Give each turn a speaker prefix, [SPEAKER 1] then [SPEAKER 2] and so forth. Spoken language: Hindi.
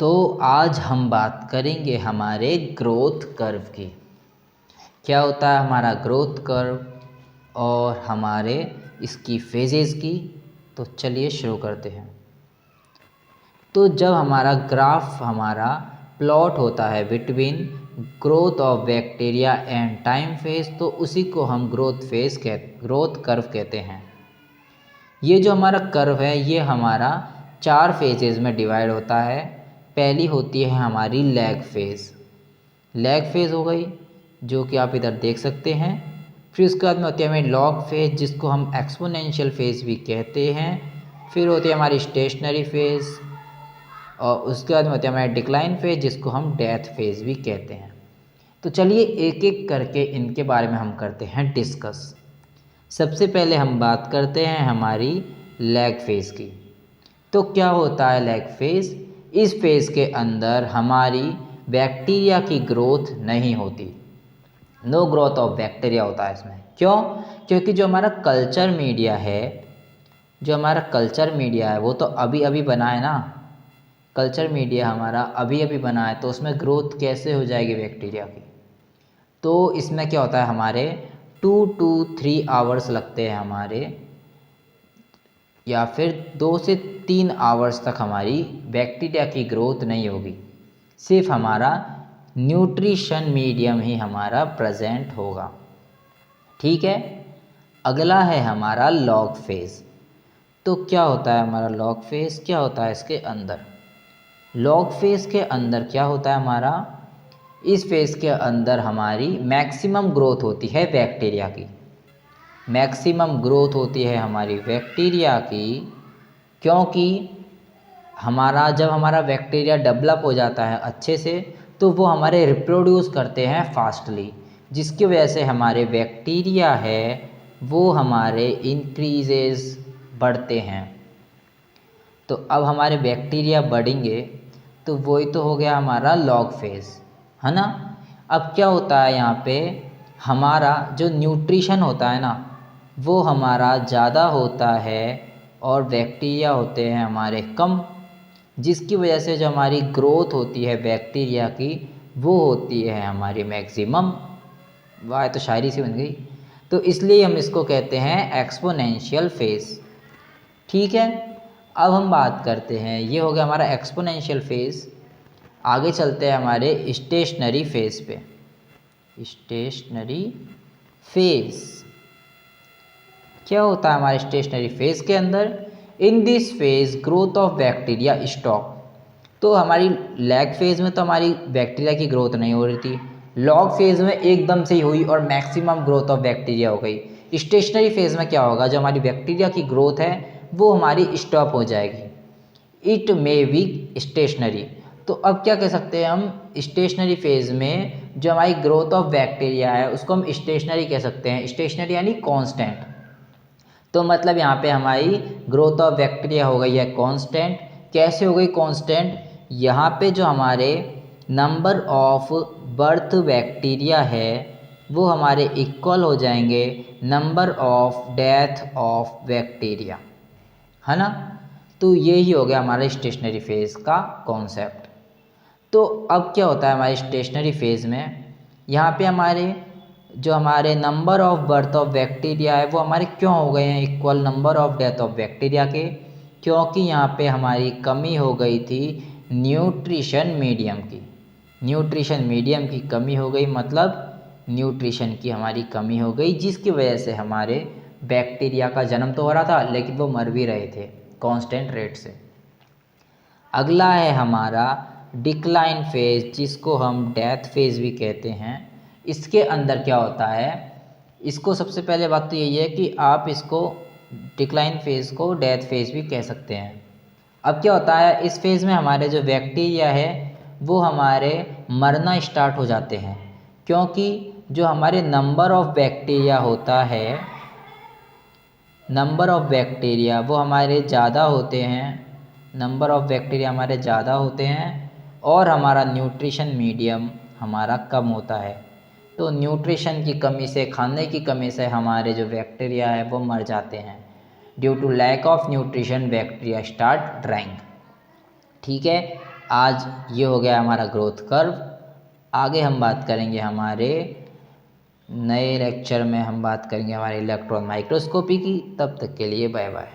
[SPEAKER 1] तो आज हम बात करेंगे हमारे ग्रोथ कर्व की। क्या होता है हमारा ग्रोथ कर्व और हमारे इसकी फेजेस की। तो चलिए शुरू करते हैं। तो जब हमारा ग्राफ हमारा प्लॉट होता है between growth of bacteria and time phase, तो उसी को हम ग्रोथ कर्व कहते हैं। ये जो हमारा कर्व है ये हमारा 4 फेजेज़ में डिवाइड होता है। पहली होती है हमारी लैग फेज़ हो गई, जो कि आप इधर देख सकते हैं। फिर उसके बाद में होती है हमारी लॉग फेज़, जिसको हम एक्सपोनेंशियल फेज़ भी कहते हैं। फिर होती है हमारी स्टेशनरी फेज़, और उसके बाद में होती है हमारी डिक्लाइन फेज़, जिसको हम डेथ फेज़ भी कहते हैं। तो चलिए एक एक करके इनके बारे में हम करते हैं डिस्कस। सबसे पहले हम बात करते हैं हमारी लैग फेज़ की। तो क्या होता है लैग फेज़? इस फेज़ के अंदर हमारी बैक्टीरिया की ग्रोथ नहीं होती, नो ग्रोथ ऑफ बैक्टीरिया होता है इसमें। क्यों? क्योंकि जो हमारा कल्चर मीडिया है वो तो अभी अभी बना है ना। कल्चर मीडिया हमारा अभी अभी बना है, तो उसमें ग्रोथ कैसे हो जाएगी बैक्टीरिया की। तो इसमें क्या होता है हमारे 2 to 3 आवर्स लगते हैं हमारे, या फिर 2 से 3 आवर्स तक हमारी बैक्टीरिया की ग्रोथ नहीं होगी। सिर्फ हमारा न्यूट्रिशन मीडियम ही हमारा प्रेजेंट होगा। ठीक है। अगला है हमारा लॉग फेज़। तो क्या होता है हमारा लॉग फेज़? क्या होता है इसके अंदर? लॉग फेज़ के अंदर क्या होता है हमारा? इस फेज़ के अंदर हमारी मैक्सिमम ग्रोथ होती है बैक्टीरिया की। मैक्सिमम ग्रोथ होती है हमारी बैक्टीरिया की, क्योंकि जब हमारा बैक्टीरिया डेवलप हो जाता है अच्छे से, तो वो हमारे रिप्रोड्यूस करते हैं फास्टली, जिसकी वजह से हमारे बैक्टीरिया है वो हमारे इंक्रीजेस बढ़ते हैं। तो अब हमारे बैक्टीरिया बढ़ेंगे, तो वही तो हो गया हमारा लॉग फेज़, है ना। अब क्या होता है यहाँ पे, हमारा जो न्यूट्रिशन होता है ना वो हमारा ज़्यादा होता है और बैक्टीरिया होते हैं हमारे कम, जिसकी वजह से जो हमारी ग्रोथ होती है बैक्टीरिया की वो होती है हमारी मैक्सिमम। वाह, तो शायरी सी बन गई। तो इसलिए हम इसको कहते हैं एक्सपोनेंशियल फेज़। ठीक है। अब हम बात करते हैं, ये हो गया हमारा एक्सपोनेंशियल फेज़। आगे चलते हैं हमारे स्टेशनरी फेज़ पे। स्टेशनरी फेज़ क्या होता है हमारे स्टेशनरी फेज़ के अंदर? In this phase growth of bacteria stop. तो हमारी लैग फेज़ में तो हमारी बैक्टीरिया की ग्रोथ नहीं हो रही थी, लॉग फेज़ में एकदम से ही हुई और मैक्सिमम ग्रोथ ऑफ बैक्टीरिया हो गई। स्टेशनरी फेज़ में क्या होगा, जो हमारी बैक्टीरिया की ग्रोथ है वो हमारी स्टॉप हो जाएगी। It may be stationery. तो अब क्या कह सकते हैं हम, स्टेशनरी फेज़ में जो हमारी ग्रोथ ऑफ बैक्टीरिया है उसको हम स्टेशनरी कह सकते हैं। स्टेशनरी यानी कांस्टेंट। तो मतलब यहाँ पे हमारी ग्रोथ ऑफ बैक्टीरिया हो गई है कांस्टेंट। कैसे हो गई कांस्टेंट? यहाँ पे जो हमारे नंबर ऑफ बर्थ बैक्टीरिया है वो हमारे इक्वल हो जाएंगे number of death of bacteria, है ना। तो यही हो गया हमारे स्टेशनरी फेज़ का कॉन्सेप्ट। तो अब क्या होता है हमारे स्टेशनरी फेज़ में, यहाँ पे हमारे number of birth of bacteria है वो हमारे क्यों हो गए हैं equal number of death of bacteria के? क्योंकि यहाँ पे हमारी कमी हो गई थी न्यूट्रिशन मीडियम की। न्यूट्रिशन मीडियम की कमी हो गई, मतलब न्यूट्रिशन की हमारी कमी हो गई, जिसकी वजह से हमारे बैक्टीरिया का जन्म तो हो रहा था लेकिन वो मर भी रहे थे कांस्टेंट रेट से। अगला है हमारा डिक्लाइन फेज़, जिसको हम डेथ फेज़ भी कहते हैं। इसके अंदर क्या होता है, इसको सबसे पहले बात तो यही है कि आप इसको डिक्लाइन फेज़ को डेथ फेज़ भी कह सकते हैं। अब क्या होता है, इस फेज़ में हमारे जो बैक्टीरिया है वो हमारे मरना स्टार्ट हो जाते हैं, क्योंकि जो हमारे नंबर ऑफ बैक्टीरिया होता है, नंबर ऑफ बैक्टीरिया वो हमारे ज़्यादा होते हैं, नंबर ऑफ बैक्टीरिया हमारे ज़्यादा होते हैं और हमारा न्यूट्रिशन मीडियम हमारा कम होता है। तो न्यूट्रिशन की कमी से, खाने की कमी से हमारे जो बैक्टीरिया है वो मर जाते हैं। Due to lack of nutrition bacteria start drying. ठीक है, आज ये हो गया हमारा ग्रोथ कर्व। आगे हम बात करेंगे हमारे नए लेक्चर में, हम बात करेंगे हमारे इलेक्ट्रॉन माइक्रोस्कोपी की। तब तक के लिए बाय बाय।